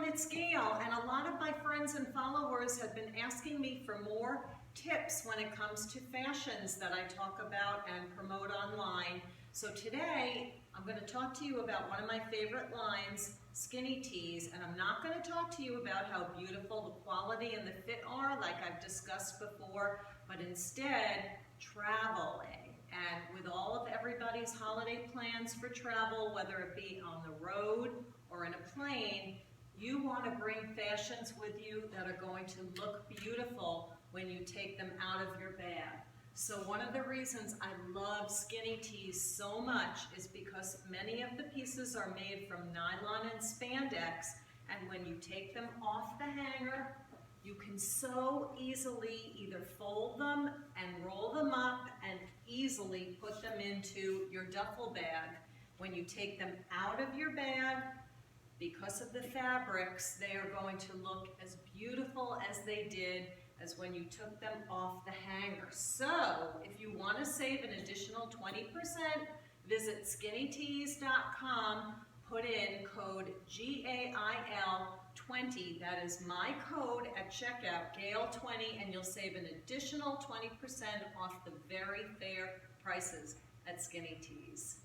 it's Gail, and a lot of my friends and followers have been asking me for more tips when it comes to fashions that I talk about and promote online. So today, I'm going to talk to you about one of my favorite lines, skinny tees, and I'm not going to talk to you about how beautiful the quality and the fit are like I've discussed before, but instead, traveling. And with all of everybody's holiday plans for travel, whether it be on the road or in a plane, you want to bring fashions with you that are going to look beautiful when you take them out of your bag. So one of the reasons I love skinny tees so much is because many of the pieces are made from nylon and spandex, and when you take them off the hanger, you can so easily either fold them and roll them up and easily put them into your duffel bag. When you take them out of your bag, because of the fabrics, they are going to look as beautiful as they did as when you took them off the hanger. So, if you want to save an additional 20%, visit skinnytees.com, put in code GAIL20, that is my code at checkout, GAIL20, and you'll save an additional 20% off the very fair prices at Skinny Tees.